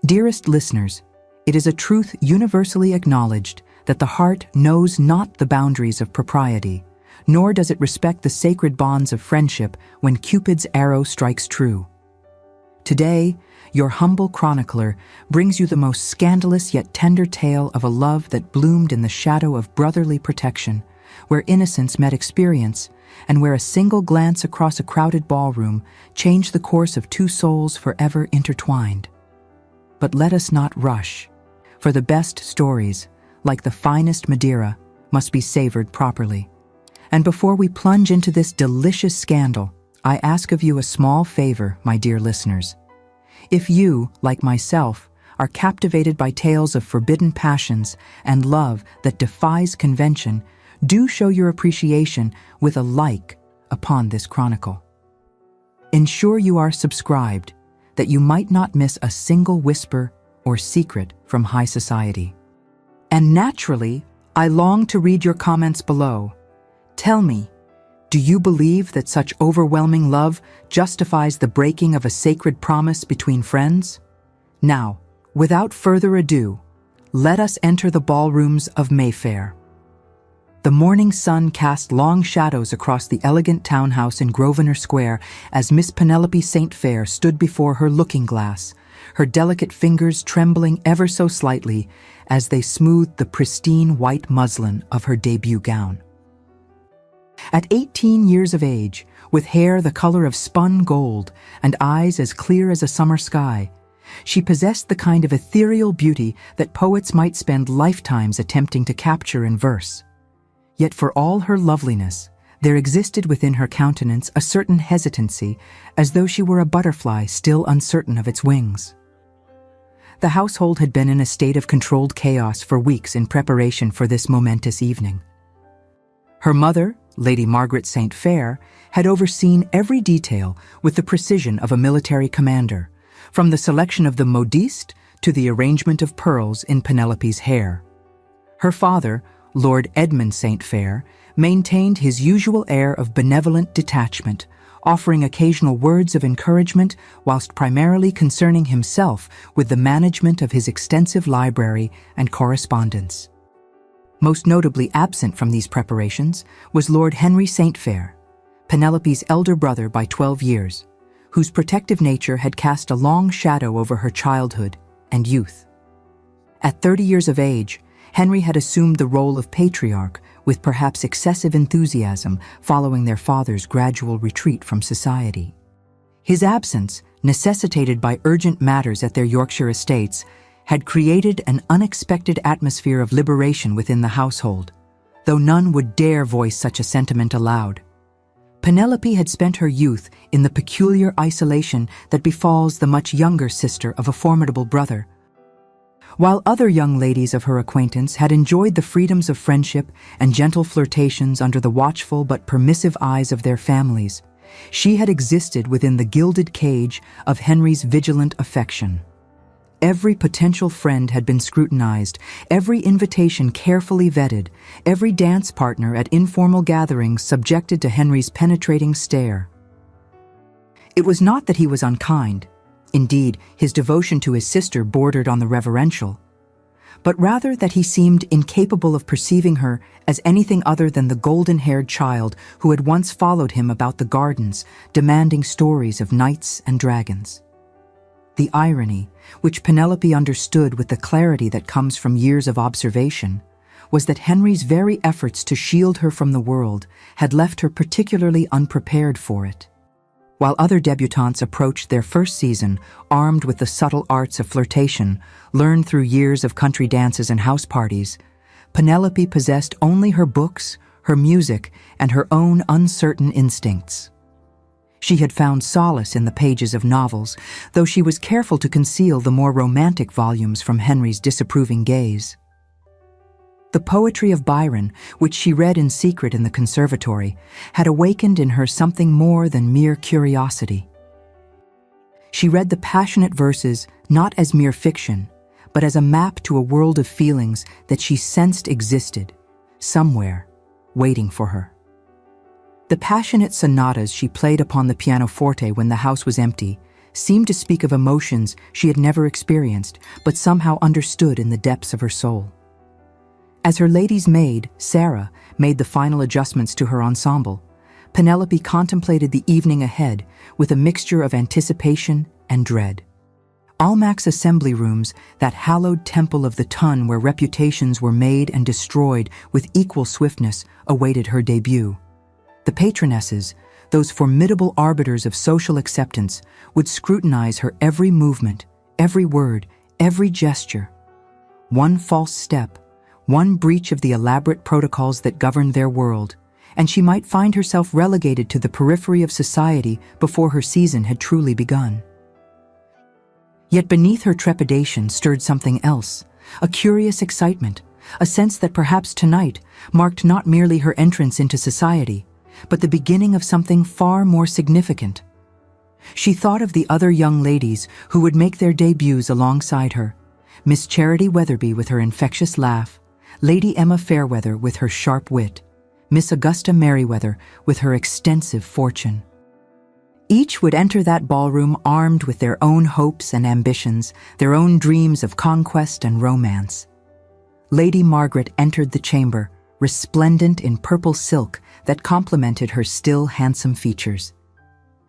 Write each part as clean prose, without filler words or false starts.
Dearest listeners, it is a truth universally acknowledged that the heart knows not the boundaries of propriety, nor does it respect the sacred bonds of friendship when Cupid's arrow strikes true. Today, your humble chronicler brings you the most scandalous yet tender tale of a love that bloomed in the shadow of brotherly protection, where innocence met experience, and where a single glance across a crowded ballroom changed the course of two souls forever intertwined. But let us not rush, for the best stories, like the finest Madeira, must be savored properly. And before we plunge into this delicious scandal, I ask of you a small favor, my dear listeners. If you, like myself, are captivated by tales of forbidden passions and love that defies convention, do show your appreciation with a like upon this chronicle. Ensure you are subscribed, that you might not miss a single whisper or secret from high society. And naturally, I long to read your comments below. Tell me, do you believe that such overwhelming love justifies the breaking of a sacred promise between friends? Now, without further ado, let us enter the ballrooms of Mayfair. The morning sun cast long shadows across the elegant townhouse in Grosvenor Square as Miss Penelope St. Fair stood before her looking-glass, her delicate fingers trembling ever so slightly as they smoothed the pristine white muslin of her debut gown. At 18 years of age, with hair the color of spun gold and eyes as clear as a summer sky, she possessed the kind of ethereal beauty that poets might spend lifetimes attempting to capture in verse. Yet for all her loveliness, there existed within her countenance a certain hesitancy, as though she were a butterfly still uncertain of its wings. The household had been in a state of controlled chaos for weeks in preparation for this momentous evening. Her mother, Lady Margaret St. Fair, had overseen every detail with the precision of a military commander, from the selection of the modiste to the arrangement of pearls in Penelope's hair. Her father, Lord Edmund St. Fair, maintained his usual air of benevolent detachment, offering occasional words of encouragement whilst primarily concerning himself with the management of his extensive library and correspondence. Most notably absent from these preparations was Lord Henry St. Fair, Penelope's elder brother by 12 years, whose protective nature had cast a long shadow over her childhood and youth. At 30 years of age, Henry had assumed the role of patriarch with perhaps excessive enthusiasm following their father's gradual retreat from society. His absence, necessitated by urgent matters at their Yorkshire estates, had created an unexpected atmosphere of liberation within the household, though none would dare voice such a sentiment aloud. Penelope had spent her youth in the peculiar isolation that befalls the much younger sister of a formidable brother, while other young ladies of her acquaintance had enjoyed the freedoms of friendship and gentle flirtations under the watchful but permissive eyes of their families. She had existed within the gilded cage of Henry's vigilant affection. Every potential friend had been scrutinized, every invitation carefully vetted, every dance partner at informal gatherings subjected to Henry's penetrating stare. It was not that he was unkind. Indeed, his devotion to his sister bordered on the reverential, but rather that he seemed incapable of perceiving her as anything other than the golden-haired child who had once followed him about the gardens, demanding stories of knights and dragons. The irony, which Penelope understood with the clarity that comes from years of observation, was that Henry's very efforts to shield her from the world had left her particularly unprepared for it. While other debutantes approached their first season armed with the subtle arts of flirtation, learned through years of country dances and house parties, Penelope possessed only her books, her music, and her own uncertain instincts. She had found solace in the pages of novels, though she was careful to conceal the more romantic volumes from Henry's disapproving gaze. The poetry of Byron, which she read in secret in the conservatory, had awakened in her something more than mere curiosity. She read the passionate verses not as mere fiction, but as a map to a world of feelings that she sensed existed, somewhere, waiting for her. The passionate sonatas she played upon the pianoforte when the house was empty seemed to speak of emotions she had never experienced, but somehow understood in the depths of her soul. As her lady's maid, Sarah, made the final adjustments to her ensemble, Penelope contemplated the evening ahead with a mixture of anticipation and dread. Almac's assembly rooms, that hallowed temple of the ton where reputations were made and destroyed with equal swiftness, awaited her debut. The patronesses, those formidable arbiters of social acceptance, would scrutinize her every movement, every word, every gesture. One false step, one breach of the elaborate protocols that governed their world, and she might find herself relegated to the periphery of society before her season had truly begun. Yet beneath her trepidation stirred something else, a curious excitement, a sense that perhaps tonight marked not merely her entrance into society, but the beginning of something far more significant. She thought of the other young ladies who would make their debuts alongside her: Miss Charity Weatherby with her infectious laugh, Lady Emma Fairweather with her sharp wit, Miss Augusta Merriweather with her extensive fortune. Each would enter that ballroom armed with their own hopes and ambitions, their own dreams of conquest and romance. Lady Margaret entered the chamber, resplendent in purple silk that complemented her still handsome features.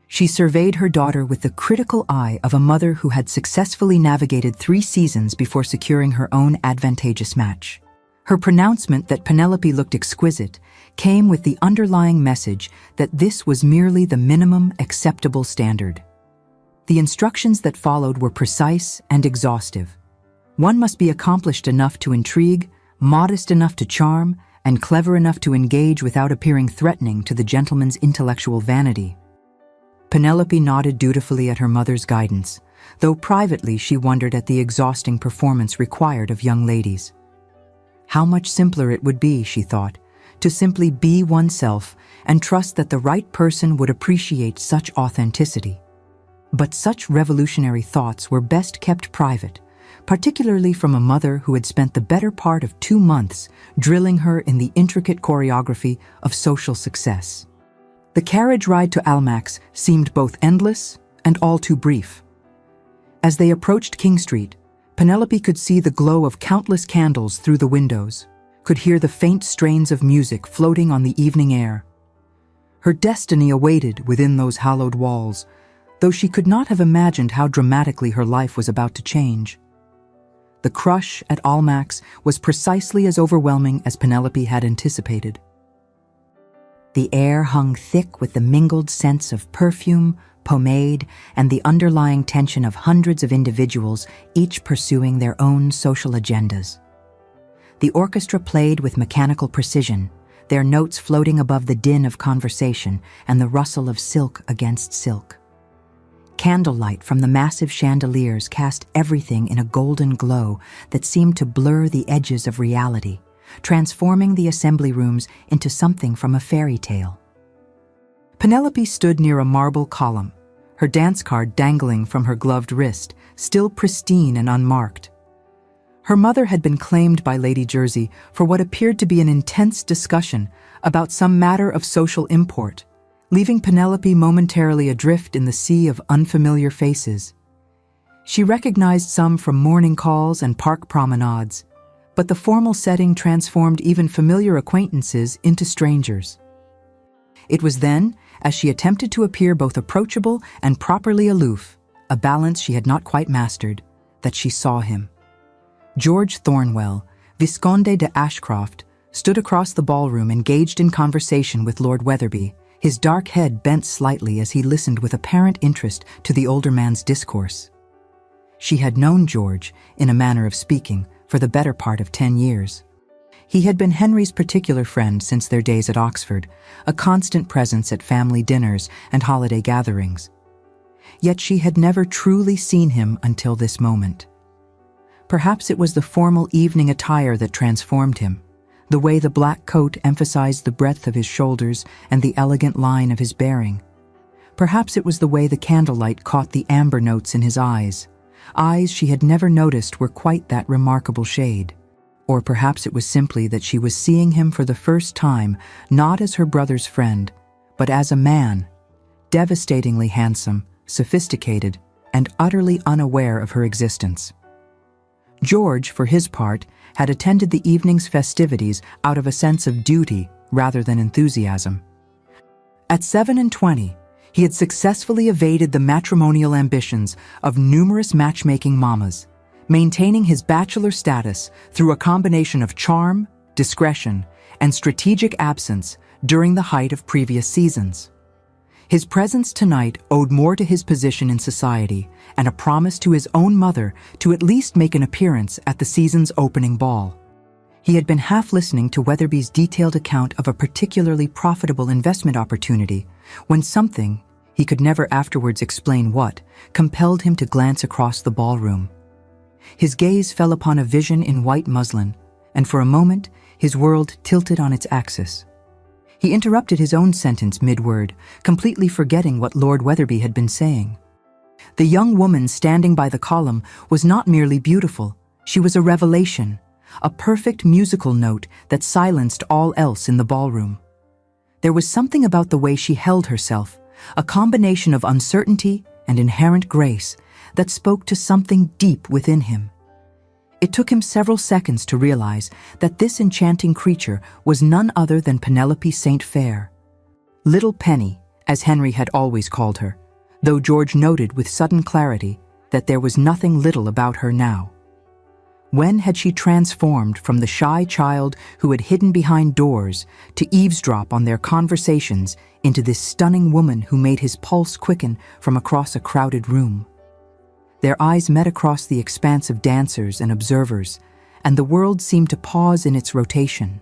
She surveyed her daughter with the critical eye of a mother who had successfully navigated 3 seasons before securing her own advantageous match. Her pronouncement that Penelope looked exquisite came with the underlying message that this was merely the minimum acceptable standard. The instructions that followed were precise and exhaustive. One must be accomplished enough to intrigue, modest enough to charm, and clever enough to engage without appearing threatening to the gentleman's intellectual vanity. Penelope nodded dutifully at her mother's guidance, though privately she wondered at the exhausting performance required of young ladies. How much simpler it would be, she thought, to simply be oneself and trust that the right person would appreciate such authenticity. But such revolutionary thoughts were best kept private, particularly from a mother who had spent the better part of 2 months drilling her in the intricate choreography of social success. The carriage ride to Almack's seemed both endless and all too brief. As they approached King Street, Penelope could see the glow of countless candles through the windows, could hear the faint strains of music floating on the evening air. Her destiny awaited within those hallowed walls, though she could not have imagined how dramatically her life was about to change. The crush at Almack's was precisely as overwhelming as Penelope had anticipated. The air hung thick with the mingled scents of perfume, pomade, and the underlying tension of hundreds of individuals, each pursuing their own social agendas. The orchestra played with mechanical precision, their notes floating above the din of conversation and the rustle of silk against silk. Candlelight from the massive chandeliers cast everything in a golden glow that seemed to blur the edges of reality, transforming the assembly rooms into something from a fairy tale. Penelope stood near a marble column, her dance card dangling from her gloved wrist, still pristine and unmarked. Her mother had been claimed by Lady Jersey for what appeared to be an intense discussion about some matter of social import, leaving Penelope momentarily adrift in the sea of unfamiliar faces. She recognized some from morning calls and park promenades, but the formal setting transformed even familiar acquaintances into strangers. It was then, as she attempted to appear both approachable and properly aloof, a balance she had not quite mastered, that she saw him. George Thornwell, Visconde de Ashcroft, stood across the ballroom engaged in conversation with Lord Weatherby, his dark head bent slightly as he listened with apparent interest to the older man's discourse. She had known George, in a manner of speaking, for the better part of 10 years. He had been Henry's particular friend since their days at Oxford, a constant presence at family dinners and holiday gatherings. Yet she had never truly seen him until this moment. Perhaps it was the formal evening attire that transformed him, the way the black coat emphasized the breadth of his shoulders and the elegant line of his bearing. Perhaps it was the way the candlelight caught the amber notes in his eyes she had never noticed were quite that remarkable shade. Or perhaps it was simply that she was seeing him for the first time, not as her brother's friend, but as a man, devastatingly handsome, sophisticated, and utterly unaware of her existence. George, for his part, had attended the evening's festivities out of a sense of duty rather than enthusiasm. At 27, he had successfully evaded the matrimonial ambitions of numerous matchmaking mamas, maintaining his bachelor status through a combination of charm, discretion, and strategic absence during the height of previous seasons. His presence tonight owed more to his position in society and a promise to his own mother to at least make an appearance at the season's opening ball. He had been half listening to Weatherby's detailed account of a particularly profitable investment opportunity when something, he could never afterwards explain what, compelled him to glance across the ballroom. His gaze fell upon a vision in white muslin, and for a moment his world tilted on its axis. He interrupted his own sentence mid-word, completely forgetting what Lord Weatherby had been saying. The young woman standing by the column was not merely beautiful, she was a revelation, a perfect musical note that silenced all else in the ballroom. There was something about the way she held herself, a combination of uncertainty and inherent grace, that spoke to something deep within him. It took him several seconds to realize that this enchanting creature was none other than Penelope St. Fair. Little Penny, as Henry had always called her, though George noted with sudden clarity that there was nothing little about her now. When had she transformed from the shy child who had hidden behind doors to eavesdrop on their conversations into this stunning woman who made his pulse quicken from across a crowded room? Their eyes met across the expanse of dancers and observers, and the world seemed to pause in its rotation.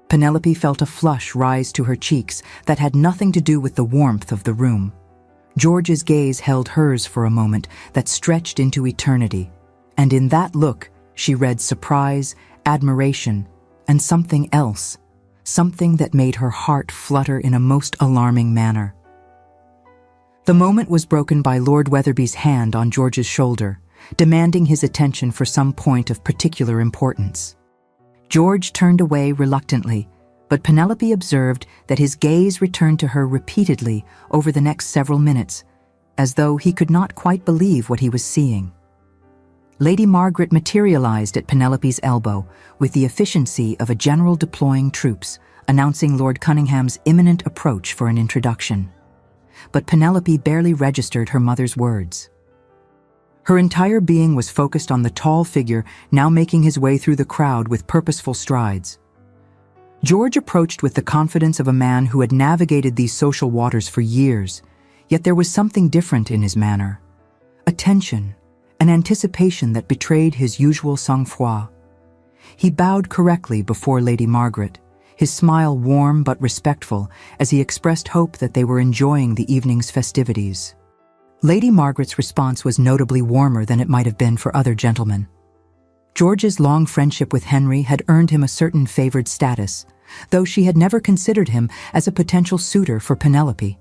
Penelope felt a flush rise to her cheeks that had nothing to do with the warmth of the room. George's gaze held hers for a moment that stretched into eternity, and in that look she read surprise, admiration, and something else, something that made her heart flutter in a most alarming manner. The moment was broken by Lord Weatherby's hand on George's shoulder, demanding his attention for some point of particular importance. George turned away reluctantly, but Penelope observed that his gaze returned to her repeatedly over the next several minutes, as though he could not quite believe what he was seeing. Lady Margaret materialized at Penelope's elbow with the efficiency of a general deploying troops, announcing Lord Cunningham's imminent approach for an introduction. But Penelope barely registered her mother's words. Her entire being was focused on the tall figure now making his way through the crowd with purposeful strides. George approached with the confidence of a man who had navigated these social waters for years, yet there was something different in his manner. A tension, an anticipation that betrayed his usual sang-froid. He bowed correctly before Lady Margaret, his smile warm but respectful as he expressed hope that they were enjoying the evening's festivities. Lady Margaret's response was notably warmer than it might have been for other gentlemen. George's long friendship with Henry had earned him a certain favored status, though she had never considered him as a potential suitor for Penelope.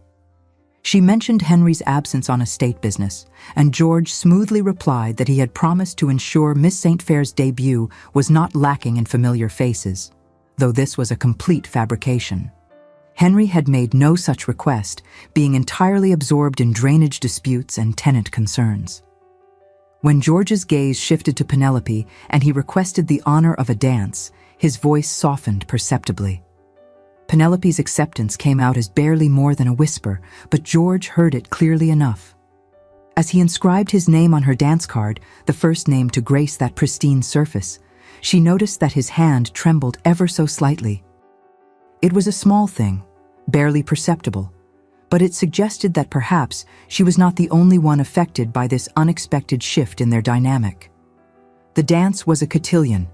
She mentioned Henry's absence on estate business, and George smoothly replied that he had promised to ensure Miss St. Fair's debut was not lacking in familiar faces, though this was a complete fabrication. Henry had made no such request, being entirely absorbed in drainage disputes and tenant concerns. When George's gaze shifted to Penelope and he requested the honor of a dance, his voice softened perceptibly. Penelope's acceptance came out as barely more than a whisper, but George heard it clearly enough. As he inscribed his name on her dance card, the first name to grace that pristine surface, she noticed that his hand trembled ever so slightly. It was a small thing, barely perceptible, but it suggested that perhaps she was not the only one affected by this unexpected shift in their dynamic. The dance was a cotillion,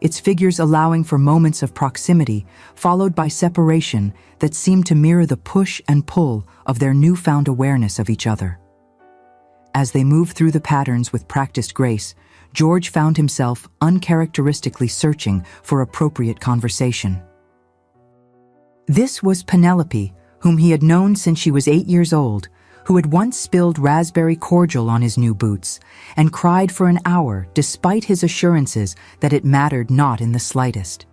its figures allowing for moments of proximity, followed by separation that seemed to mirror the push and pull of their newfound awareness of each other. As they moved through the patterns with practiced grace, George found himself uncharacteristically searching for appropriate conversation. This was Penelope, whom he had known since she was 8 years old, who had once spilled raspberry cordial on his new boots and cried for an hour despite his assurances that it mattered not in the slightest.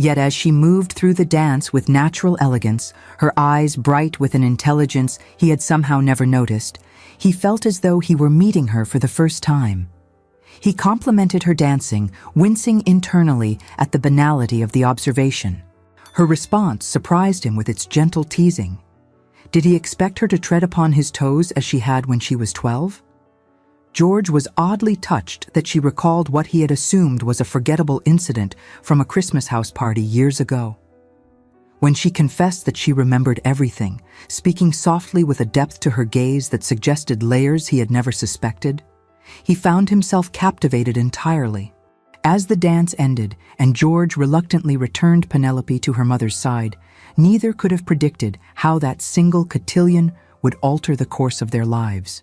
Yet as she moved through the dance with natural elegance, her eyes bright with an intelligence he had somehow never noticed, he felt as though he were meeting her for the first time. He complimented her dancing, wincing internally at the banality of the observation. Her response surprised him with its gentle teasing. Did he expect her to tread upon his toes as she had when she was 12? George was oddly touched that she recalled what he had assumed was a forgettable incident from a Christmas house party years ago. When she confessed that she remembered everything, speaking softly with a depth to her gaze that suggested layers he had never suspected, he found himself captivated entirely. As the dance ended and George reluctantly returned Penelope to her mother's side, neither could have predicted how that single cotillion would alter the course of their lives.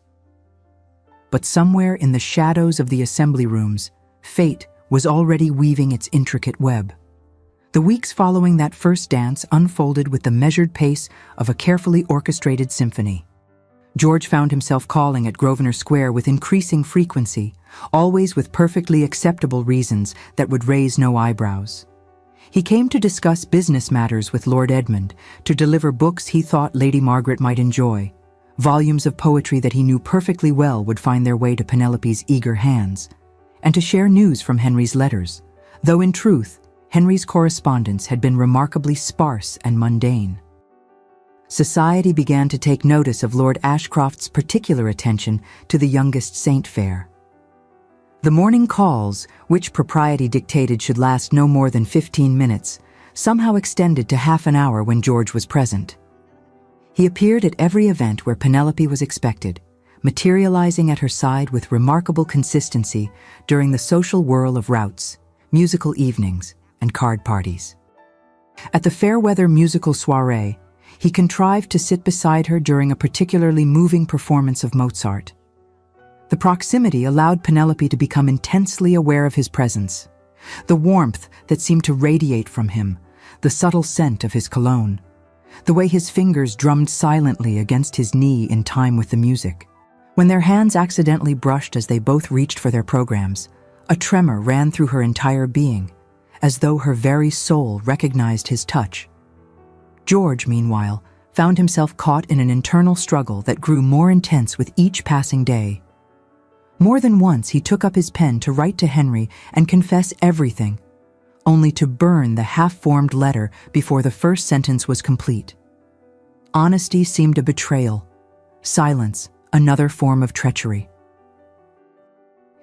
But somewhere in the shadows of the assembly rooms, fate was already weaving its intricate web. The weeks following that first dance unfolded with the measured pace of a carefully orchestrated symphony. George found himself calling at Grosvenor Square with increasing frequency, always with perfectly acceptable reasons that would raise no eyebrows. He came to discuss business matters with Lord Edmund, to deliver books he thought Lady Margaret might enjoy, volumes of poetry that he knew perfectly well would find their way to Penelope's eager hands, and to share news from Henry's letters, though in truth, Henry's correspondence had been remarkably sparse and mundane. Society began to take notice of Lord Ashcroft's particular attention to the youngest Saint Fair. The morning calls, which propriety dictated should last no more than 15 minutes, somehow extended to half an hour when George was present. He appeared at every event where Penelope was expected, materializing at her side with remarkable consistency during the social whirl of routs, musical evenings, and card parties. At the Fairweather musical soirée, he contrived to sit beside her during a particularly moving performance of Mozart. The proximity allowed Penelope to become intensely aware of his presence, the warmth that seemed to radiate from him, the subtle scent of his cologne, the way his fingers drummed silently against his knee in time with the music. When their hands accidentally brushed as they both reached for their programs, a tremor ran through her entire being, as though her very soul recognized his touch. George, meanwhile, found himself caught in an internal struggle that grew more intense with each passing day. More than once he took up his pen to write to Henry and confess everything, only to burn the half-formed letter before the first sentence was complete. Honesty seemed a betrayal, silence another form of treachery.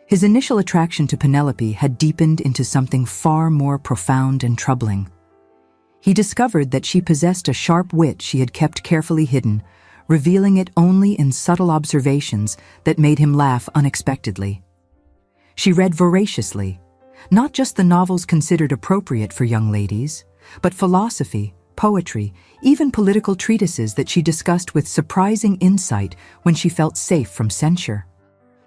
His initial attraction to Penelope had deepened into something far more profound and troubling. He discovered that she possessed a sharp wit she had kept carefully hidden, revealing it only in subtle observations that made him laugh unexpectedly. She read voraciously, not just the novels considered appropriate for young ladies, but philosophy, poetry, even political treatises that she discussed with surprising insight when she felt safe from censure.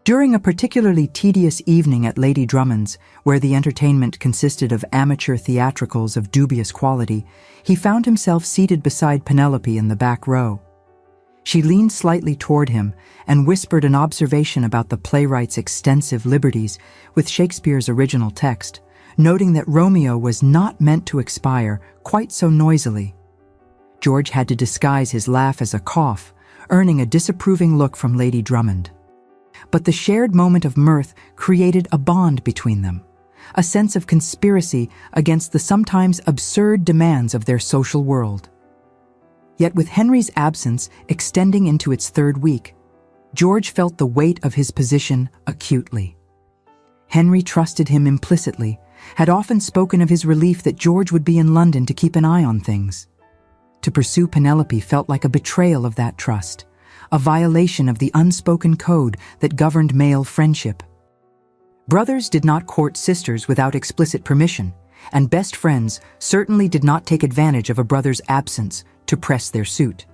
During a particularly tedious evening at Lady Drummond's, where the entertainment consisted of amateur theatricals of dubious quality, he found himself seated beside Penelope in the back row. She leaned slightly toward him and whispered an observation about the playwright's extensive liberties with Shakespeare's original text, noting that Romeo was not meant to expire quite so noisily. George had to disguise his laugh as a cough, earning a disapproving look from Lady Drummond. But the shared moment of mirth created a bond between them, a sense of conspiracy against the sometimes absurd demands of their social world. Yet with Henry's absence extending into its third week, George felt the weight of his position acutely. Henry trusted him implicitly, had often spoken of his relief that George would be in London to keep an eye on things. To pursue Penelope felt like a betrayal of that trust, a violation of the unspoken code that governed male friendship. Brothers did not court sisters without explicit permission, and best friends certainly did not take advantage of a brother's absence to press their suit.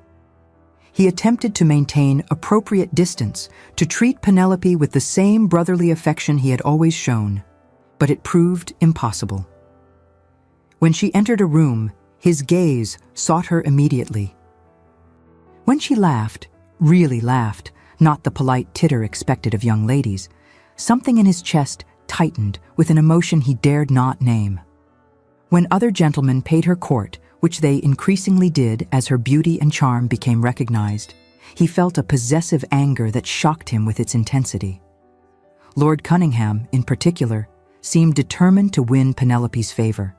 He attempted to maintain appropriate distance, to treat Penelope with the same brotherly affection he had always shown, but it proved impossible. When she entered a room, his gaze sought her immediately. When she laughed, really laughed, not the polite titter expected of young ladies, something in his chest tightened with an emotion he dared not name. When other gentlemen paid her court, which they increasingly did as her beauty and charm became recognized, he felt a possessive anger that shocked him with its intensity. Lord Cunningham, in particular, seemed determined to win Penelope's favor.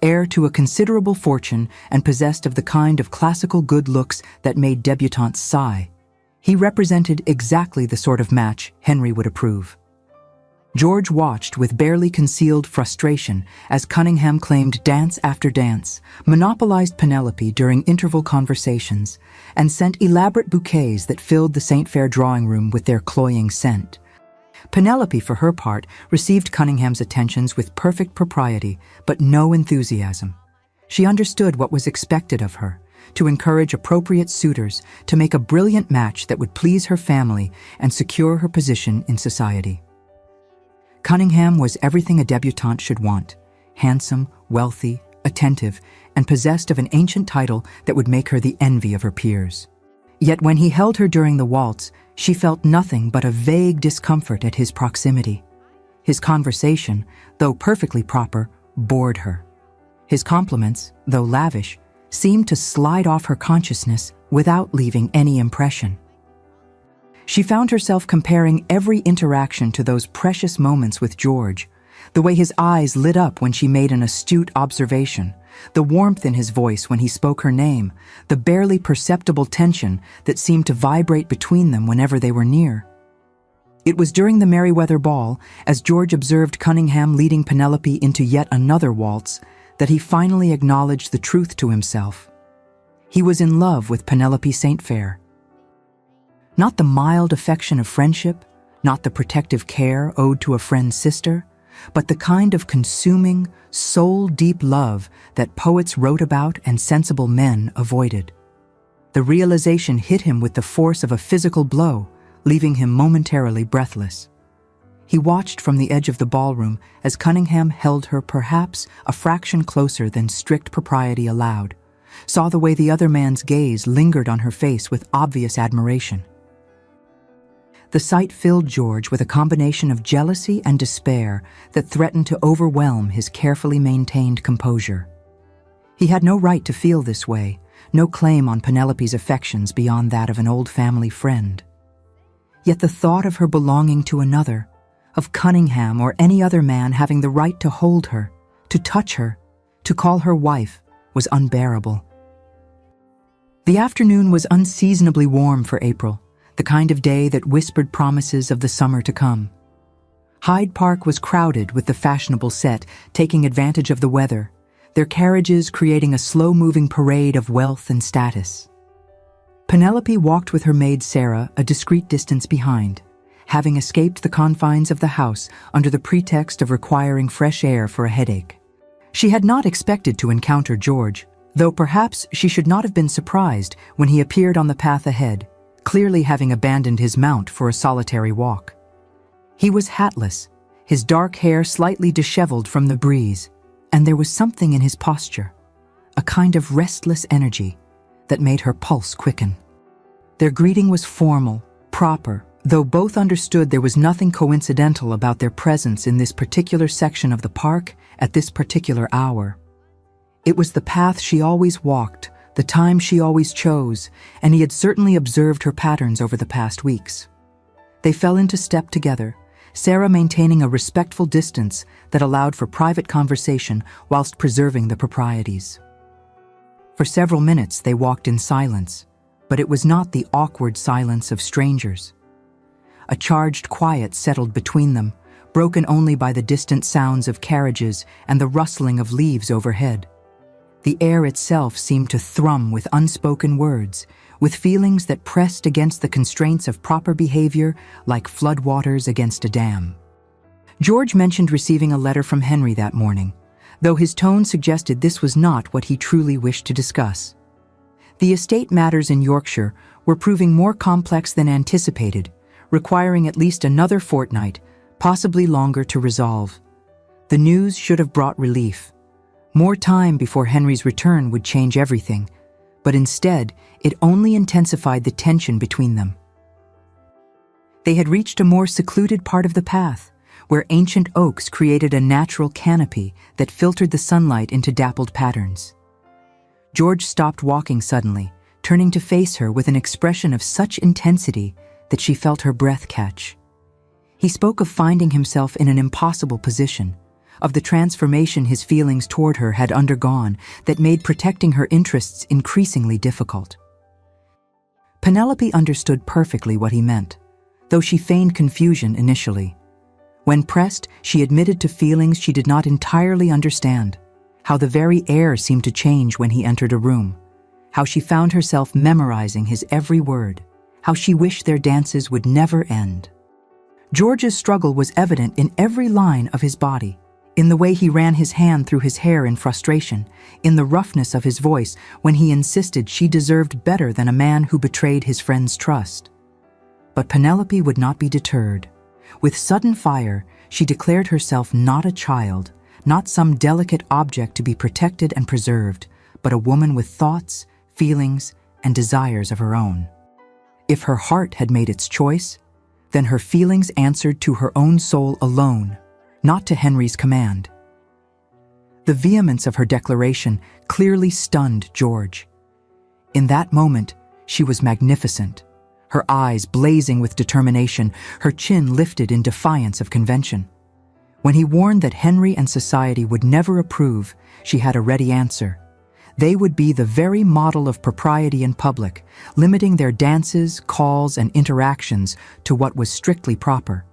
Heir to a considerable fortune and possessed of the kind of classical good looks that made debutantes sigh, he represented exactly the sort of match Henry would approve. George watched with barely concealed frustration as Cunningham claimed dance after dance, monopolized Penelope during interval conversations, and sent elaborate bouquets that filled the St. Fair drawing room with their cloying scent. Penelope, for her part, received Cunningham's attentions with perfect propriety, but no enthusiasm. She understood what was expected of her, to encourage appropriate suitors, to make a brilliant match that would please her family and secure her position in society. Cunningham was everything a debutante should want: handsome, wealthy, attentive, and possessed of an ancient title that would make her the envy of her peers. Yet when he held her during the waltz, she felt nothing but a vague discomfort at his proximity. His conversation, though perfectly proper, bored her. His compliments, though lavish, seemed to slide off her consciousness without leaving any impression. She found herself comparing every interaction to those precious moments with George, the way his eyes lit up when she made an astute observation, the warmth in his voice when he spoke her name, the barely perceptible tension that seemed to vibrate between them whenever they were near. It was during the Merryweather Ball, as George observed Cunningham leading Penelope into yet another waltz, that he finally acknowledged the truth to himself. He was in love with Penelope St. Fair. Not the mild affection of friendship, not the protective care owed to a friend's sister, but the kind of consuming, soul-deep love that poets wrote about and sensible men avoided. The realization hit him with the force of a physical blow, leaving him momentarily breathless. He watched from the edge of the ballroom as Cunningham held her perhaps a fraction closer than strict propriety allowed, saw the way the other man's gaze lingered on her face with obvious admiration. The sight filled George with a combination of jealousy and despair that threatened to overwhelm his carefully maintained composure. He had no right to feel this way, no claim on Penelope's affections beyond that of an old family friend. Yet the thought of her belonging to another, of Cunningham or any other man having the right to hold her, to touch her, to call her wife, was unbearable. The afternoon was unseasonably warm for April, the kind of day that whispered promises of the summer to come. Hyde Park was crowded with the fashionable set, taking advantage of the weather, their carriages creating a slow-moving parade of wealth and status. Penelope walked with her maid Sarah a discreet distance behind, having escaped the confines of the house under the pretext of requiring fresh air for a headache. She had not expected to encounter George, though perhaps she should not have been surprised when he appeared on the path ahead, clearly having abandoned his mount for a solitary walk. He was hatless, his dark hair slightly disheveled from the breeze, and there was something in his posture, a kind of restless energy, that made her pulse quicken. Their greeting was formal, proper, though both understood there was nothing coincidental about their presence in this particular section of the park at this particular hour. It was the path she always walked, the time she always chose, and he had certainly observed her patterns over the past weeks. They fell into step together, Sarah maintaining a respectful distance that allowed for private conversation whilst preserving the proprieties. For several minutes they walked in silence, but it was not the awkward silence of strangers. A charged quiet settled between them, broken only by the distant sounds of carriages and the rustling of leaves overhead. The air itself seemed to thrum with unspoken words, with feelings that pressed against the constraints of proper behavior like floodwaters against a dam. George mentioned receiving a letter from Henry that morning, though his tone suggested this was not what he truly wished to discuss. The estate matters in Yorkshire were proving more complex than anticipated, requiring at least another fortnight, possibly longer, to resolve. The news should have brought relief. More time before Henry's return would change everything, but instead, it only intensified the tension between them. They had reached a more secluded part of the path, where ancient oaks created a natural canopy that filtered the sunlight into dappled patterns. George stopped walking suddenly, turning to face her with an expression of such intensity that she felt her breath catch. He spoke of finding himself in an impossible position, of the transformation his feelings toward her had undergone that made protecting her interests increasingly difficult. Penelope understood perfectly what he meant, though she feigned confusion initially. When pressed, she admitted to feelings she did not entirely understand, how the very air seemed to change when he entered a room, how she found herself memorizing his every word, how she wished their dances would never end. George's struggle was evident in every line of his body, in the way he ran his hand through his hair in frustration, in the roughness of his voice when he insisted she deserved better than a man who betrayed his friend's trust. But Penelope would not be deterred. With sudden fire, she declared herself not a child, not some delicate object to be protected and preserved, but a woman with thoughts, feelings, and desires of her own. If her heart had made its choice, then her feelings answered to her own soul alone, not to Henry's command. The vehemence of her declaration clearly stunned George. In that moment, she was magnificent, her eyes blazing with determination, her chin lifted in defiance of convention. When he warned that Henry and society would never approve, she had a ready answer. They would be the very model of propriety in public, limiting their dances, calls, and interactions to what was strictly proper.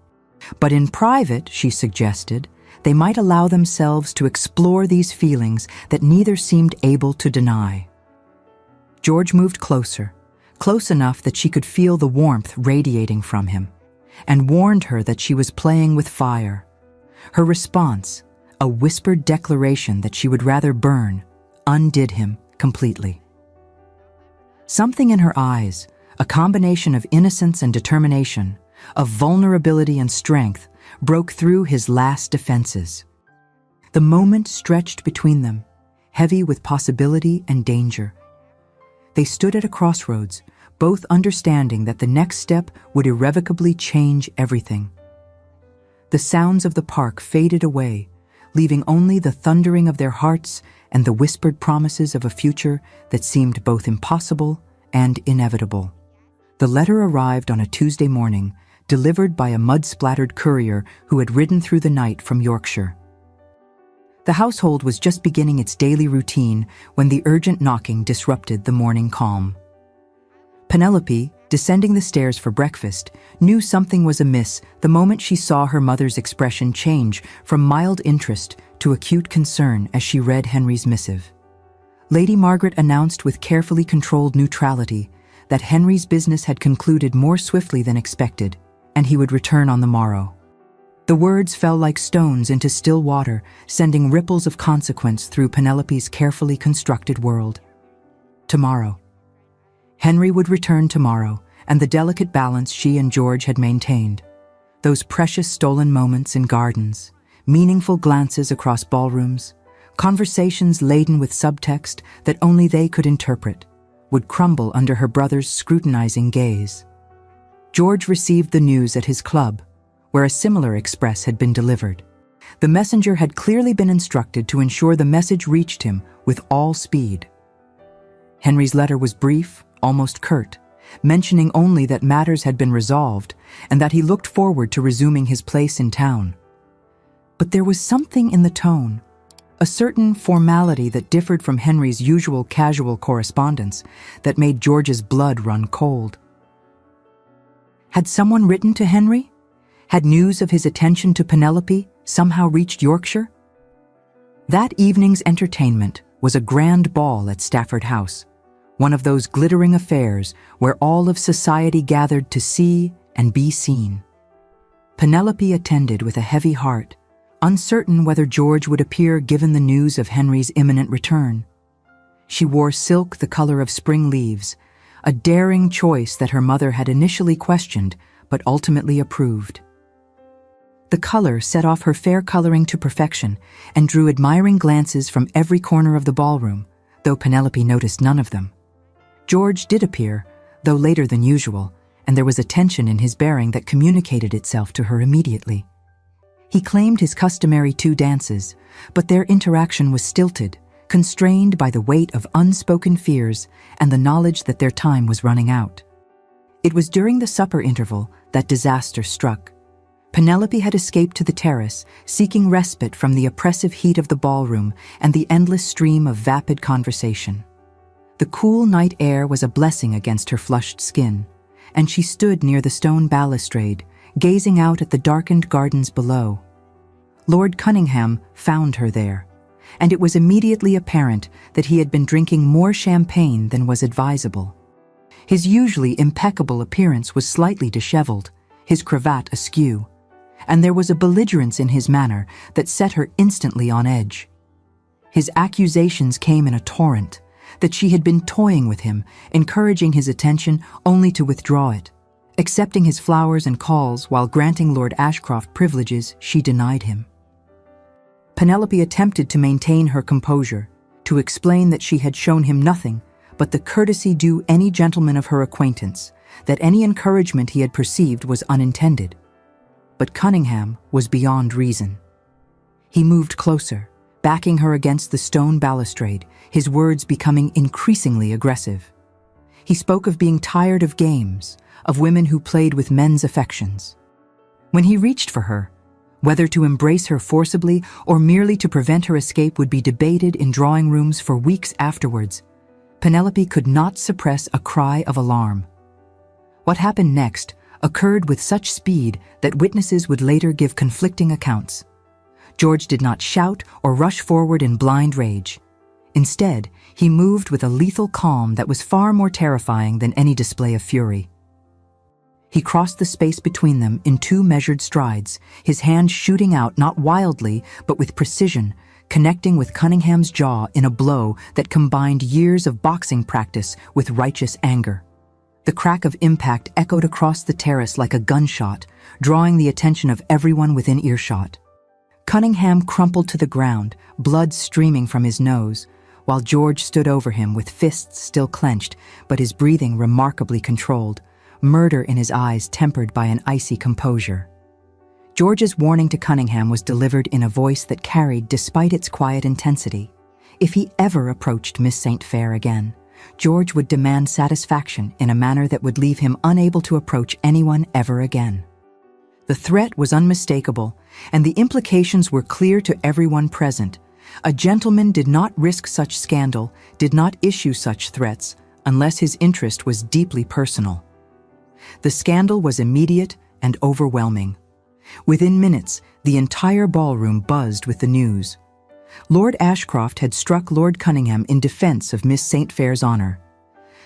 But in private, she suggested, they might allow themselves to explore these feelings that neither seemed able to deny. George moved closer, close enough that she could feel the warmth radiating from him, and warned her that she was playing with fire. Her response, a whispered declaration that she would rather burn, undid him completely. Something in her eyes, a combination of innocence and determination, of vulnerability and strength, broke through his last defenses. The moment stretched between them, heavy with possibility and danger. They stood at a crossroads, both understanding that the next step would irrevocably change everything. The sounds of the park faded away, leaving only the thundering of their hearts and the whispered promises of a future that seemed both impossible and inevitable. The letter arrived on a Tuesday morning, delivered by a mud-splattered courier who had ridden through the night from Yorkshire. The household was just beginning its daily routine when the urgent knocking disrupted the morning calm. Penelope, descending the stairs for breakfast, knew something was amiss the moment she saw her mother's expression change from mild interest to acute concern as she read Henry's missive. Lady Margaret announced with carefully controlled neutrality that Henry's business had concluded more swiftly than expected, and he would return on the morrow. The words fell like stones into still water, sending ripples of consequence through Penelope's carefully constructed world. Tomorrow. Henry would return tomorrow, and the delicate balance she and George had maintained. Those precious stolen moments in gardens, meaningful glances across ballrooms, conversations laden with subtext that only they could interpret, would crumble under her brother's scrutinizing gaze. George received the news at his club, where a similar express had been delivered. The messenger had clearly been instructed to ensure the message reached him with all speed. Henry's letter was brief, almost curt, mentioning only that matters had been resolved and that he looked forward to resuming his place in town. But there was something in the tone, a certain formality that differed from Henry's usual casual correspondence, that made George's blood run cold. Had someone written to Henry? Had news of his attention to Penelope somehow reached Yorkshire? That evening's entertainment was a grand ball at Stafford House, one of those glittering affairs where all of society gathered to see and be seen. Penelope attended with a heavy heart, uncertain whether George would appear given the news of Henry's imminent return. She wore silk the color of spring leaves, a daring choice that her mother had initially questioned but ultimately approved. The color set off her fair coloring to perfection and drew admiring glances from every corner of the ballroom, though Penelope noticed none of them. George did appear, though later than usual, and there was a tension in his bearing that communicated itself to her immediately. He claimed his customary 2 dances, but their interaction was stilted, constrained by the weight of unspoken fears and the knowledge that their time was running out. It was during the supper interval that disaster struck. Penelope had escaped to the terrace, seeking respite from the oppressive heat of the ballroom and the endless stream of vapid conversation. The cool night air was a blessing against her flushed skin, and she stood near the stone balustrade, gazing out at the darkened gardens below. Lord Cunningham found her there, and it was immediately apparent that he had been drinking more champagne than was advisable. His usually impeccable appearance was slightly disheveled, his cravat askew, and there was a belligerence in his manner that set her instantly on edge. His accusations came in a torrent, that she had been toying with him, encouraging his attention only to withdraw it. Accepting his flowers and calls while granting Lord Ashcroft privileges she denied him. Penelope attempted to maintain her composure, to explain that she had shown him nothing but the courtesy due any gentleman of her acquaintance, that any encouragement he had perceived was unintended. But Cunningham was beyond reason. He moved closer, backing her against the stone balustrade, his words becoming increasingly aggressive. He spoke of being tired of games, of women who played with men's affections. When he reached for her, whether to embrace her forcibly or merely to prevent her escape would be debated in drawing rooms for weeks afterwards, Penelope could not suppress a cry of alarm. What happened next occurred with such speed that witnesses would later give conflicting accounts. George did not shout or rush forward in blind rage. Instead, he moved with a lethal calm that was far more terrifying than any display of fury. He crossed the space between them in 2 measured strides, his hand shooting out not wildly but with precision, connecting with Cunningham's jaw in a blow that combined years of boxing practice with righteous anger. The crack of impact echoed across the terrace like a gunshot, drawing the attention of everyone within earshot. Cunningham crumpled to the ground, blood streaming from his nose, while George stood over him with fists still clenched, but his breathing remarkably controlled, murder in his eyes tempered by an icy composure. George's warning to Cunningham was delivered in a voice that carried despite its quiet intensity. If he ever approached Miss St. Fair again, George would demand satisfaction in a manner that would leave him unable to approach anyone ever again. The threat was unmistakable, and the implications were clear to everyone present. A gentleman did not risk such scandal, did not issue such threats, unless his interest was deeply personal. The scandal was immediate and overwhelming. Within minutes, the entire ballroom buzzed with the news. Lord Ashcroft had struck Lord Cunningham in defense of Miss St. Fair's honor.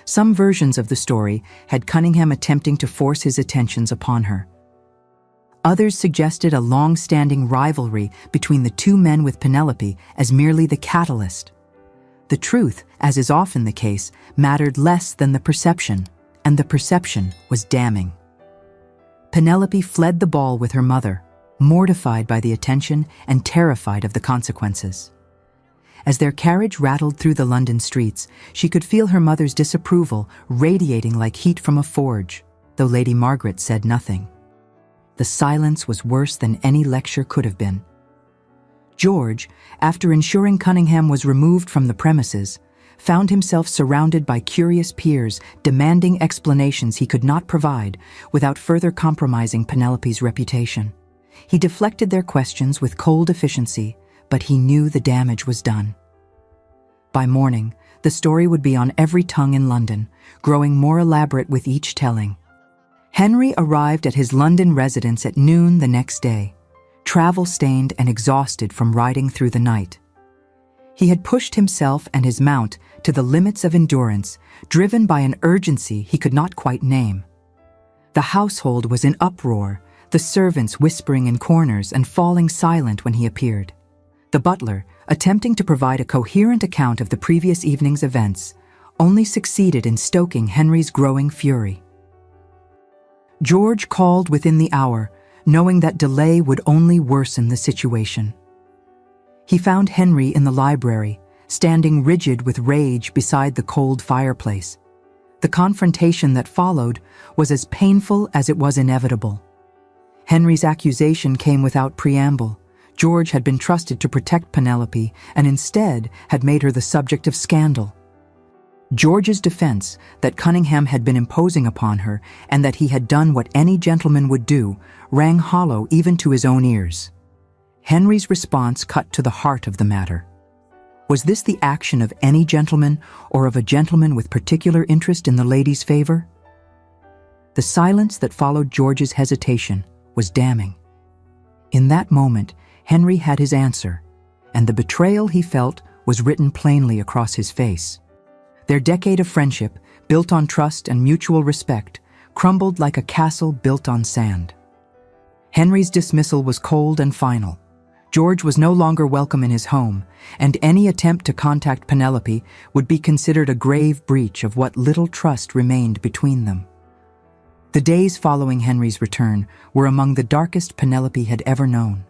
Some versions of the story had Cunningham attempting to force his attentions upon her. Others suggested a long-standing rivalry between the 2 men with Penelope as merely the catalyst. The truth, as is often the case, mattered less than the perception, and the perception was damning. Penelope fled the ball with her mother, mortified by the attention and terrified of the consequences. As their carriage rattled through the London streets, she could feel her mother's disapproval radiating like heat from a forge, though Lady Margaret said nothing. The silence was worse than any lecture could have been. George, after ensuring Cunningham was removed from the premises, found himself surrounded by curious peers demanding explanations he could not provide without further compromising Penelope's reputation. He deflected their questions with cold efficiency, but he knew the damage was done. By morning, the story would be on every tongue in London, growing more elaborate with each telling. Henry arrived at his London residence at noon the next day, travel-stained and exhausted from riding through the night. He had pushed himself and his mount to the limits of endurance, driven by an urgency he could not quite name. The household was in uproar, the servants whispering in corners and falling silent when he appeared. The butler, attempting to provide a coherent account of the previous evening's events, only succeeded in stoking Henry's growing fury. George called within the hour, knowing that delay would only worsen the situation. He found Henry in the library, standing rigid with rage beside the cold fireplace. The confrontation that followed was as painful as it was inevitable. Henry's accusation came without preamble. George had been trusted to protect Penelope and instead had made her the subject of scandal. George's defense that Cunningham had been imposing upon her and that he had done what any gentleman would do rang hollow even to his own ears. Henry's response cut to the heart of the matter. Was this the action of any gentleman or of a gentleman with particular interest in the lady's favor? The silence that followed George's hesitation was damning. In that moment, Henry had his answer, and the betrayal he felt was written plainly across his face. Their decade of friendship, built on trust and mutual respect, crumbled like a castle built on sand. Henry's dismissal was cold and final. George was no longer welcome in his home, and any attempt to contact Penelope would be considered a grave breach of what little trust remained between them. The days following Henry's return were among the darkest Penelope had ever known.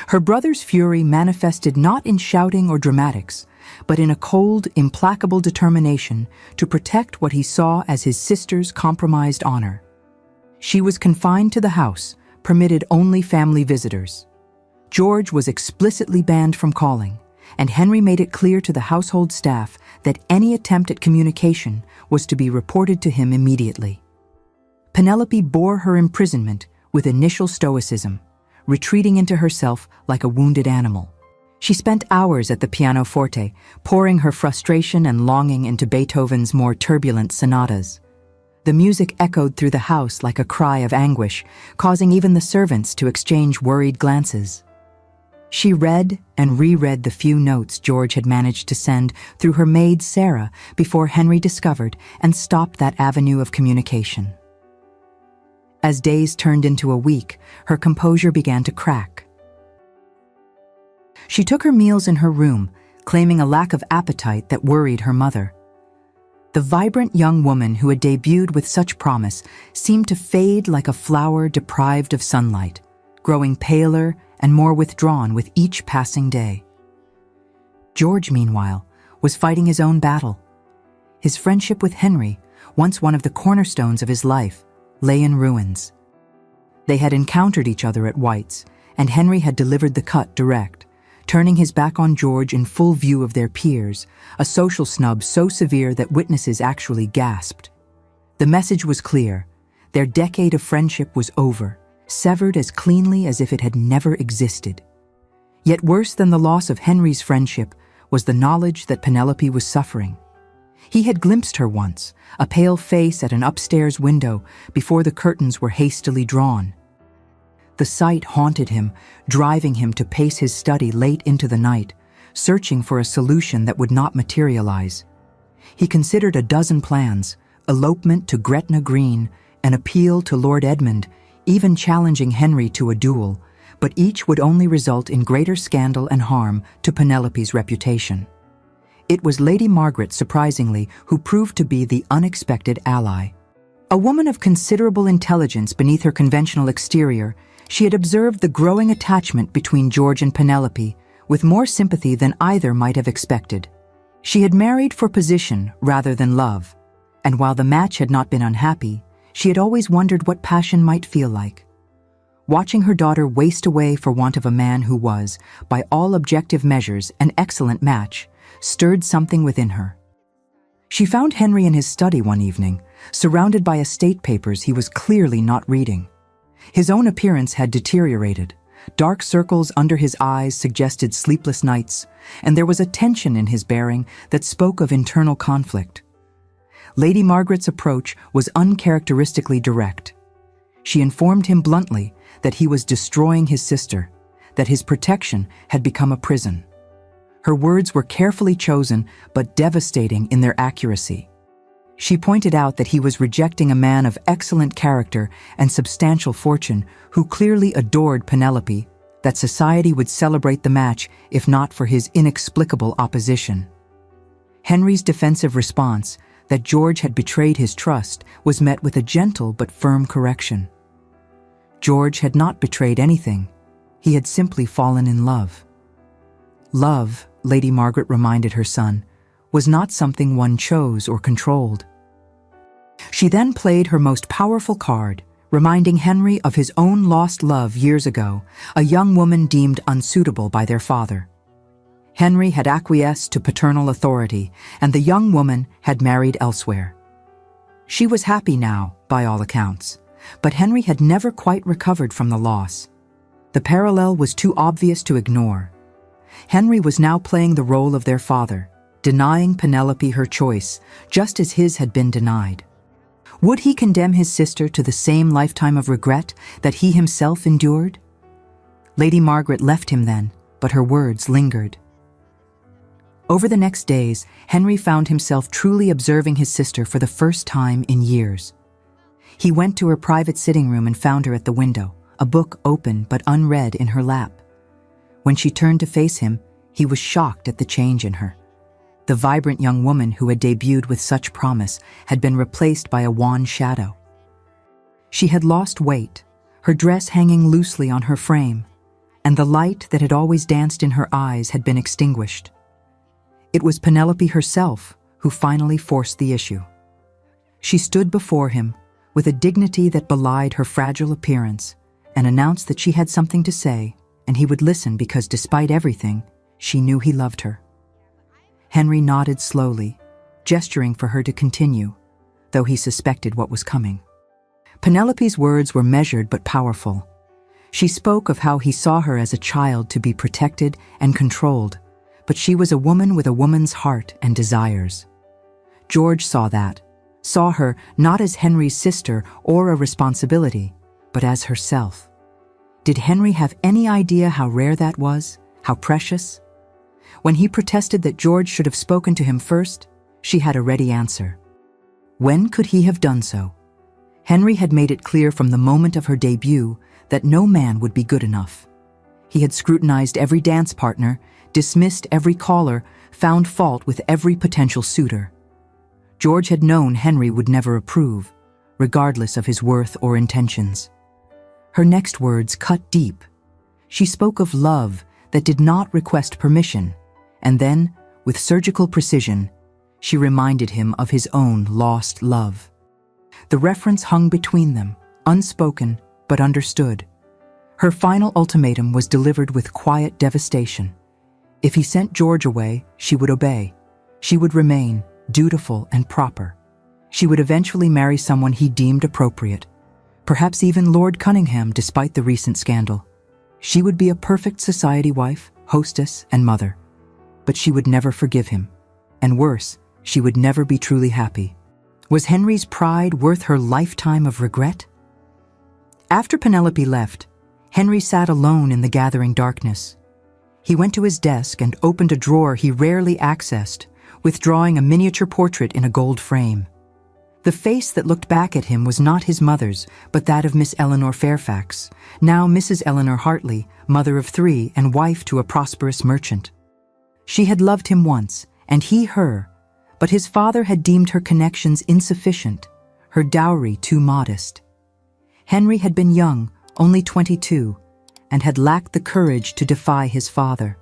Her brother's fury manifested not in shouting or dramatics, but in a cold, implacable determination to protect what he saw as his sister's compromised honor. She was confined to the house, permitted only family visitors. George was explicitly banned from calling, and Henry made it clear to the household staff that any attempt at communication was to be reported to him immediately. Penelope bore her imprisonment with initial stoicism, retreating into herself like a wounded animal. She spent hours at the pianoforte, pouring her frustration and longing into Beethoven's more turbulent sonatas. The music echoed through the house like a cry of anguish, causing even the servants to exchange worried glances. She read and reread the few notes George had managed to send through her maid Sarah before Henry discovered and stopped that avenue of communication. As days turned into a week, her composure began to crack. She took her meals in her room, claiming a lack of appetite that worried her mother. The vibrant young woman who had debuted with such promise seemed to fade like a flower deprived of sunlight, growing paler and more withdrawn with each passing day. George, meanwhile, was fighting his own battle. His friendship with Henry, once one of the cornerstones of his life, lay in ruins. They had encountered each other at White's, and Henry had delivered the cut direct, turning his back on George in full view of their peers, a social snub so severe that witnesses actually gasped. The message was clear. Their decade of friendship was over, severed as cleanly as if it had never existed. Yet worse than the loss of Henry's friendship was the knowledge that Penelope was suffering. He had glimpsed her once, a pale face at an upstairs window before the curtains were hastily drawn. The sight haunted him, driving him to pace his study late into the night, searching for a solution that would not materialize. He considered a dozen plans: elopement to Gretna Green, an appeal to Lord Edmund, even challenging Henry to a duel, but each would only result in greater scandal and harm to Penelope's reputation. It was Lady Margaret, surprisingly, who proved to be the unexpected ally. A woman of considerable intelligence beneath her conventional exterior, she had observed the growing attachment between George and Penelope with more sympathy than either might have expected. She had married for position rather than love, and while the match had not been unhappy, she had always wondered what passion might feel like. Watching her daughter waste away for want of a man who was, by all objective measures, an excellent match, stirred something within her. She found Henry in his study one evening, surrounded by estate papers he was clearly not reading. His own appearance had deteriorated. Dark circles under his eyes suggested sleepless nights, and there was a tension in his bearing that spoke of internal conflict. Lady Margaret's approach was uncharacteristically direct. She informed him bluntly that he was destroying his sister, that his protection had become a prison. Her words were carefully chosen, but devastating in their accuracy. She pointed out that he was rejecting a man of excellent character and substantial fortune who clearly adored Penelope, that society would celebrate the match if not for his inexplicable opposition. Henry's defensive response, that George had betrayed his trust, was met with a gentle but firm correction. George had not betrayed anything. He had simply fallen in love. Love, Lady Margaret reminded her son, was not something one chose or controlled. She then played her most powerful card, reminding Henry of his own lost love years ago, a young woman deemed unsuitable by their father. Henry had acquiesced to paternal authority, and the young woman had married elsewhere. She was happy now, by all accounts, but Henry had never quite recovered from the loss. The parallel was too obvious to ignore. Henry was now playing the role of their father, denying Penelope her choice, just as his had been denied. Would he condemn his sister to the same lifetime of regret that he himself endured? Lady Margaret left him then, but her words lingered. Over the next days, Henry found himself truly observing his sister for the first time in years. He went to her private sitting room and found her at the window, a book open but unread in her lap. When she turned to face him, he was shocked at the change in her. The vibrant young woman who had debuted with such promise had been replaced by a wan shadow. She had lost weight, her dress hanging loosely on her frame, and the light that had always danced in her eyes had been extinguished. It was Penelope herself who finally forced the issue. She stood before him with a dignity that belied her fragile appearance and announced that she had something to say, and he would listen because despite everything, she knew he loved her. Henry nodded slowly, gesturing for her to continue, though he suspected what was coming. Penelope's words were measured but powerful. She spoke of how he saw her as a child to be protected and controlled, but she was a woman with a woman's heart and desires. George saw that, saw her not as Henry's sister or a responsibility, but as herself. Did Henry have any idea how rare that was, how precious? When he protested that George should have spoken to him first, she had a ready answer. When could he have done so? Henry had made it clear from the moment of her debut that no man would be good enough. He had scrutinized every dance partner, dismissed every caller, found fault with every potential suitor. George had known Henry would never approve, regardless of his worth or intentions. Her next words cut deep. She spoke of love that did not request permission, and then, with surgical precision, she reminded him of his own lost love. The reference hung between them, unspoken but understood. Her final ultimatum was delivered with quiet devastation. If he sent George away, she would obey. She would remain dutiful and proper. She would eventually marry someone he deemed appropriate, perhaps even Lord Cunningham despite the recent scandal. She would be a perfect society wife, hostess, and mother. But she would never forgive him. And worse, she would never be truly happy. Was Henry's pride worth her lifetime of regret? After Penelope left, Henry sat alone in the gathering darkness. He went to his desk and opened a drawer he rarely accessed, withdrawing a miniature portrait in a gold frame. The face that looked back at him was not his mother's, but that of Miss Eleanor Fairfax, now Mrs. Eleanor Hartley, mother of 3 and wife to a prosperous merchant. She had loved him once, and he her, but his father had deemed her connections insufficient, her dowry too modest. Henry had been young, only 22, and had lacked the courage to defy his father.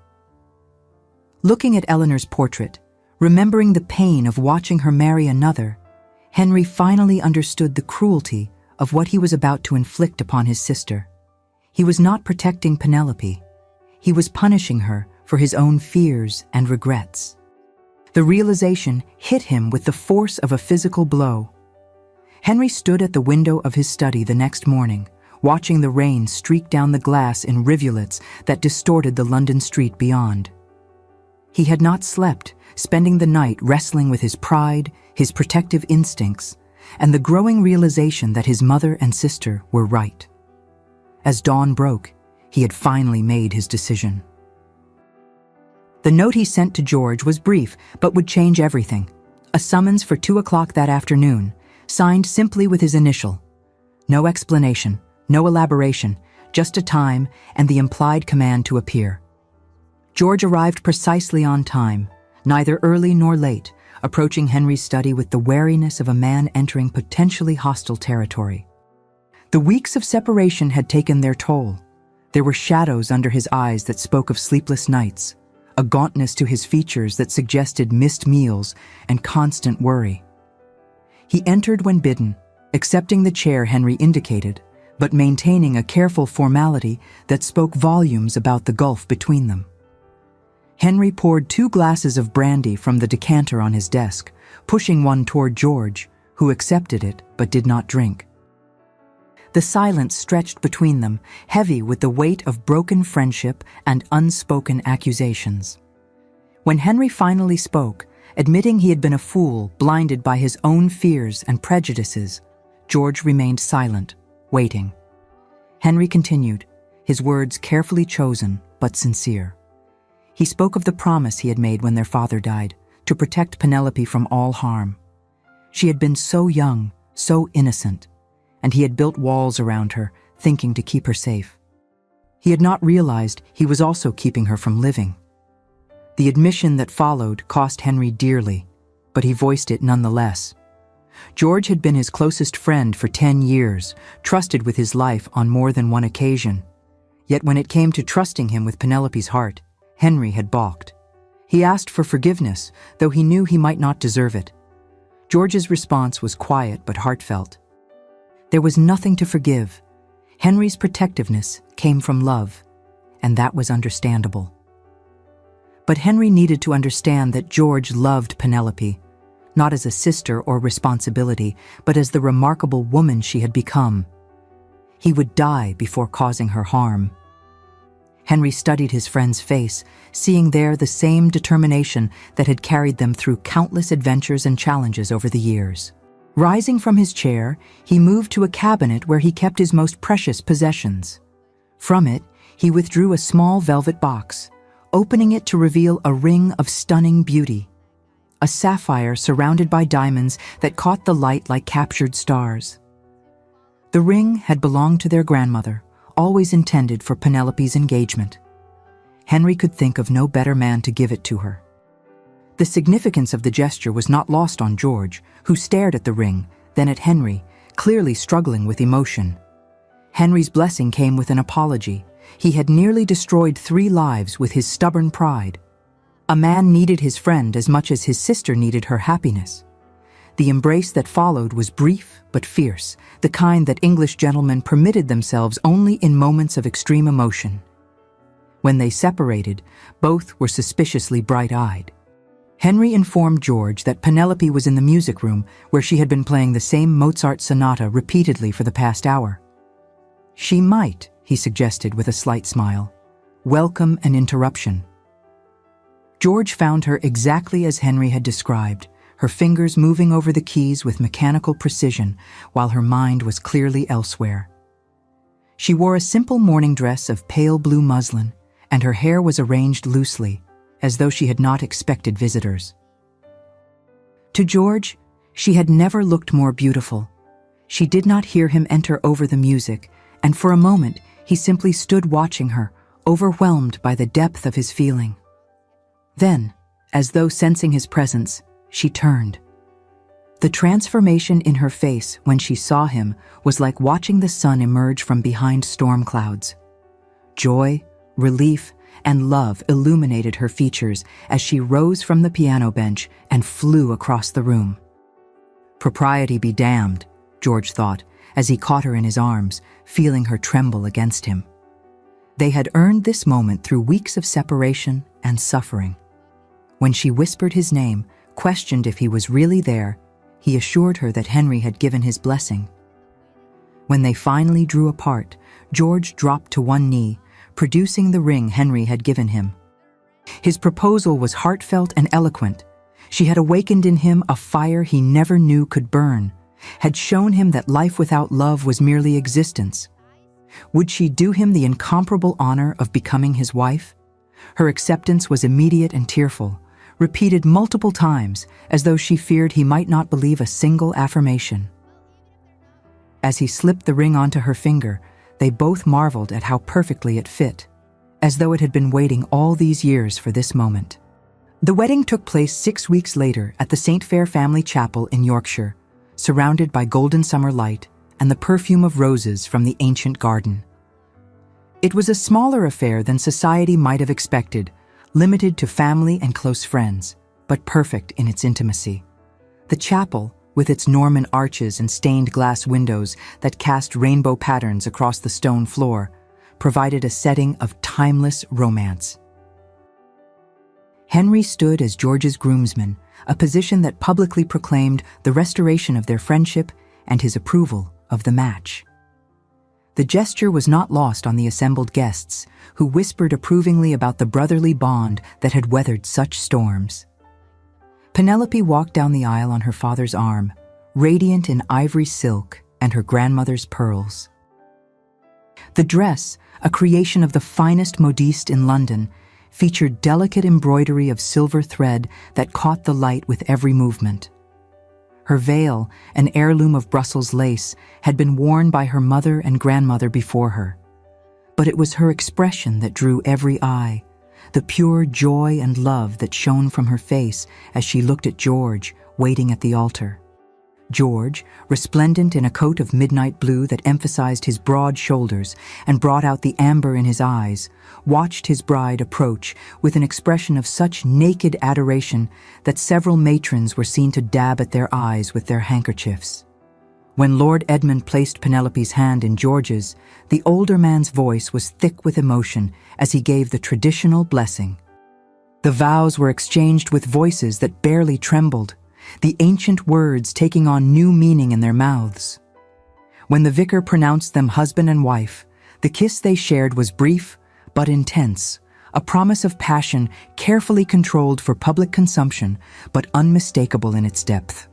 Looking at Eleanor's portrait, remembering the pain of watching her marry another, Henry finally understood the cruelty of what he was about to inflict upon his sister. He was not protecting Penelope. He was punishing her for his own fears and regrets. The realization hit him with the force of a physical blow. Henry stood at the window of his study the next morning, watching the rain streak down the glass in rivulets that distorted the London street beyond. He had not slept, spending the night wrestling with his pride, his protective instincts, and the growing realization that his mother and sister were right. As dawn broke, he had finally made his decision. The note he sent to George was brief, but would change everything. A summons for 2 o'clock that afternoon, signed simply with his initial. No explanation, no elaboration, just a time and the implied command to appear. George arrived precisely on time, neither early nor late, approaching Henry's study with the wariness of a man entering potentially hostile territory. The weeks of separation had taken their toll. There were shadows under his eyes that spoke of sleepless nights, a gauntness to his features that suggested missed meals and constant worry. He entered when bidden, accepting the chair Henry indicated, but maintaining a careful formality that spoke volumes about the gulf between them. Henry poured 2 glasses of brandy from the decanter on his desk, pushing one toward George, who accepted it but did not drink. The silence stretched between them, heavy with the weight of broken friendship and unspoken accusations. When Henry finally spoke, admitting he had been a fool, blinded by his own fears and prejudices, George remained silent, waiting. Henry continued, his words carefully chosen but sincere. He spoke of the promise he had made when their father died, to protect Penelope from all harm. She had been so young, so innocent, and he had built walls around her, thinking to keep her safe. He had not realized he was also keeping her from living. The admission that followed cost Henry dearly, but he voiced it nonetheless. George had been his closest friend for 10 years, trusted with his life on more than one occasion. Yet when it came to trusting him with Penelope's heart, Henry had balked. He asked for forgiveness, though he knew he might not deserve it. George's response was quiet but heartfelt. There was nothing to forgive. Henry's protectiveness came from love, and that was understandable. But Henry needed to understand that George loved Penelope, not as a sister or responsibility, but as the remarkable woman she had become. He would die before causing her harm. Henry studied his friend's face, seeing there the same determination that had carried them through countless adventures and challenges over the years. Rising from his chair, he moved to a cabinet where he kept his most precious possessions. From it, he withdrew a small velvet box, opening it to reveal a ring of stunning beauty. A sapphire surrounded by diamonds that caught the light like captured stars. The ring had belonged to their grandmother, always intended for Penelope's engagement. Henry could think of no better man to give it to her. The significance of the gesture was not lost on George, who stared at the ring, then at Henry, clearly struggling with emotion. Henry's blessing came with an apology. He had nearly destroyed 3 lives with his stubborn pride. A man needed his friend as much as his sister needed her happiness. The embrace that followed was brief but fierce, the kind that English gentlemen permitted themselves only in moments of extreme emotion. When they separated, both were suspiciously bright-eyed. Henry informed George that Penelope was in the music room where she had been playing the same Mozart sonata repeatedly for the past hour. She might, he suggested with a slight smile, welcome an interruption. George found her exactly as Henry had described, her fingers moving over the keys with mechanical precision while her mind was clearly elsewhere. She wore a simple morning dress of pale blue muslin, and her hair was arranged loosely, as though she had not expected visitors. To George, she had never looked more beautiful. She did not hear him enter over the music, and for a moment he simply stood watching her, overwhelmed by the depth of his feeling. Then, as though sensing his presence, she turned. The transformation in her face when she saw him was like watching the sun emerge from behind storm clouds. Joy, relief, and love illuminated her features as she rose from the piano bench and flew across the room. Propriety be damned, George thought, as he caught her in his arms, feeling her tremble against him. They had earned this moment through weeks of separation and suffering. When she whispered his name, questioned if he was really there, he assured her that Henry had given his blessing. When they finally drew apart, George dropped to one knee, producing the ring Henry had given him. His proposal was heartfelt and eloquent. She had awakened in him a fire he never knew could burn, had shown him that life without love was merely existence. Would she do him the incomparable honor of becoming his wife? Her acceptance was immediate and tearful, repeated multiple times as though she feared he might not believe a single affirmation. As he slipped the ring onto her finger, they both marveled at how perfectly it fit, as though it had been waiting all these years for this moment. The wedding took place 6 weeks later at the St. Fair family chapel in Yorkshire, surrounded by golden summer light and the perfume of roses from the ancient garden. It was a smaller affair than society might have expected, limited to family and close friends, but perfect in its intimacy. The chapel, with its Norman arches and stained glass windows that cast rainbow patterns across the stone floor, provided a setting of timeless romance. Henry stood as George's groomsman, a position that publicly proclaimed the restoration of their friendship and his approval of the match. The gesture was not lost on the assembled guests, who whispered approvingly about the brotherly bond that had weathered such storms. Penelope walked down the aisle on her father's arm, radiant in ivory silk and her grandmother's pearls. The dress, a creation of the finest modiste in London, featured delicate embroidery of silver thread that caught the light with every movement. Her veil, an heirloom of Brussels lace, had been worn by her mother and grandmother before her. But it was her expression that drew every eye, the pure joy and love that shone from her face as she looked at George, waiting at the altar. George, resplendent in a coat of midnight blue that emphasized his broad shoulders and brought out the amber in his eyes, watched his bride approach with an expression of such naked adoration that several matrons were seen to dab at their eyes with their handkerchiefs. When Lord Edmund placed Penelope's hand in George's, the older man's voice was thick with emotion as he gave the traditional blessing. The vows were exchanged with voices that barely trembled, the ancient words taking on new meaning in their mouths. When the vicar pronounced them husband and wife, the kiss they shared was brief but intense, a promise of passion carefully controlled for public consumption but unmistakable in its depth.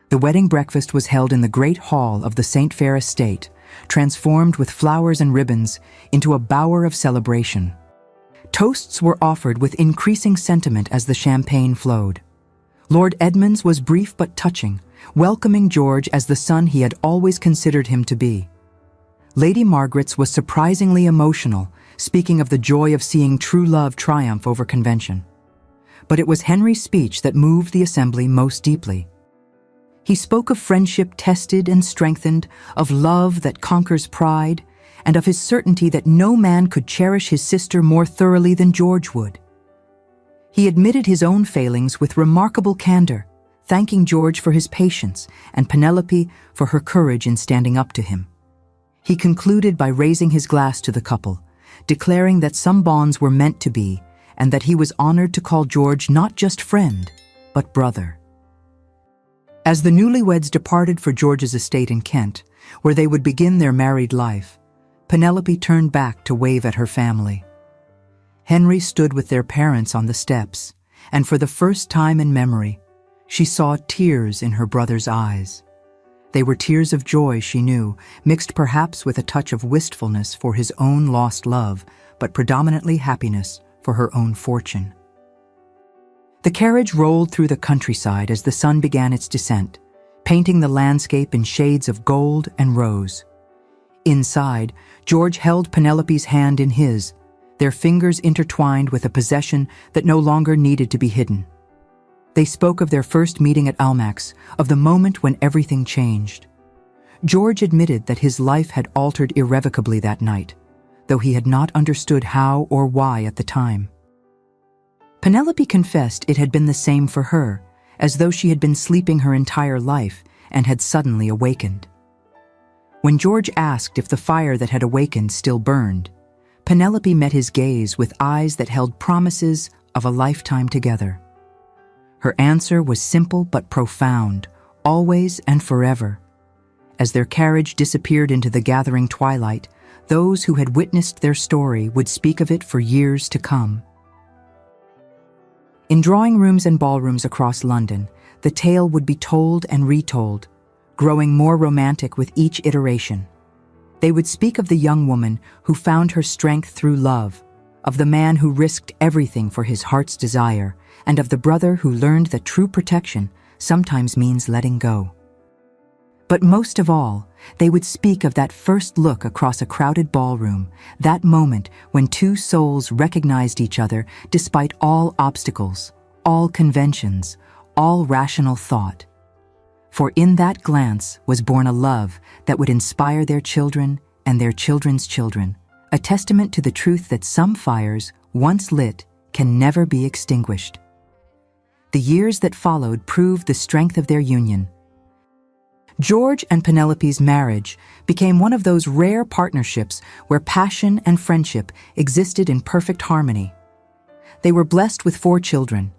The wedding breakfast was held in the great hall of the St. Fair estate, transformed with flowers and ribbons into a bower of celebration. Toasts were offered with increasing sentiment as the champagne flowed. Lord Edmund's was brief but touching, welcoming George as the son he had always considered him to be. Lady Margaret's was surprisingly emotional, speaking of the joy of seeing true love triumph over convention. But it was Henry's speech that moved the assembly most deeply. He spoke of friendship tested and strengthened, of love that conquers pride, and of his certainty that no man could cherish his sister more thoroughly than George would. He admitted his own failings with remarkable candor, thanking George for his patience and Penelope for her courage in standing up to him. He concluded by raising his glass to the couple, declaring that some bonds were meant to be, and that he was honored to call George not just friend, but brother. As the newlyweds departed for George's estate in Kent, where they would begin their married life, Penelope turned back to wave at her family. Henry stood with their parents on the steps, and for the first time in memory, she saw tears in her brother's eyes. They were tears of joy, she knew, mixed perhaps with a touch of wistfulness for his own lost love, but predominantly happiness for her own fortune. The carriage rolled through the countryside as the sun began its descent, painting the landscape in shades of gold and rose. Inside, George held Penelope's hand in his, their fingers intertwined with a possession that no longer needed to be hidden. They spoke of their first meeting at Almack's, of the moment when everything changed. George admitted that his life had altered irrevocably that night, though he had not understood how or why at the time. Penelope confessed it had been the same for her, as though she had been sleeping her entire life and had suddenly awakened. When George asked if the fire that had awakened still burned, Penelope met his gaze with eyes that held promises of a lifetime together. Her answer was simple but profound, always and forever. As their carriage disappeared into the gathering twilight, those who had witnessed their story would speak of it for years to come. In drawing rooms and ballrooms across London, the tale would be told and retold, growing more romantic with each iteration. They would speak of the young woman who found her strength through love, of the man who risked everything for his heart's desire, and of the brother who learned that true protection sometimes means letting go. But most of all, they would speak of that first look across a crowded ballroom, that moment when two souls recognized each other despite all obstacles, all conventions, all rational thought. For in that glance was born a love that would inspire their children and their children's children, a testament to the truth that some fires, once lit, can never be extinguished. The years that followed proved the strength of their union. George and Penelope's marriage became one of those rare partnerships where passion and friendship existed in perfect harmony. They were blessed with 4 children,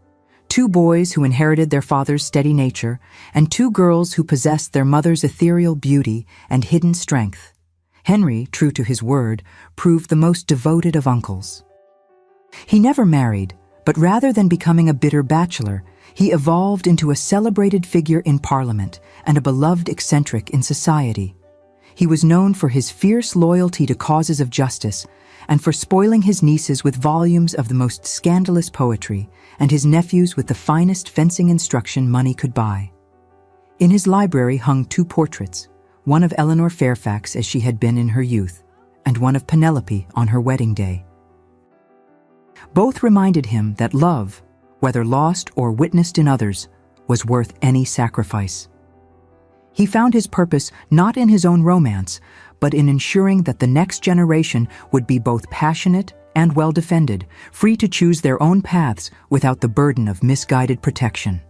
2 boys who inherited their father's steady nature, and 2 girls who possessed their mother's ethereal beauty and hidden strength. Henry, true to his word, proved the most devoted of uncles. He never married, but rather than becoming a bitter bachelor, he evolved into a celebrated figure in Parliament and a beloved eccentric in society. He was known for his fierce loyalty to causes of justice and for spoiling his nieces with volumes of the most scandalous poetry and his nephews with the finest fencing instruction money could buy. In his library hung 2 portraits, one of Eleanor Fairfax as she had been in her youth, and one of Penelope on her wedding day. Both reminded him that love, whether lost or witnessed in others, was worth any sacrifice. He found his purpose not in his own romance, but in ensuring that the next generation would be both passionate and well-defended, free to choose their own paths without the burden of misguided protection.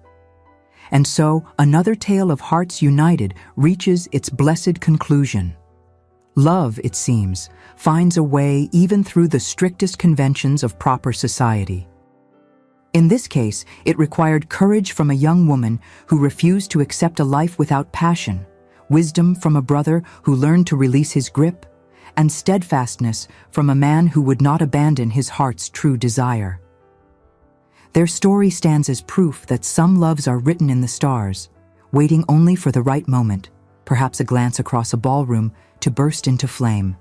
And so, another tale of hearts united reaches its blessed conclusion. Love, it seems, finds a way even through the strictest conventions of proper society. In this case, it required courage from a young woman who refused to accept a life without passion, wisdom from a brother who learned to release his grip, and steadfastness from a man who would not abandon his heart's true desire. Their story stands as proof that some loves are written in the stars, waiting only for the right moment, perhaps a glance across a ballroom, to burst into flame.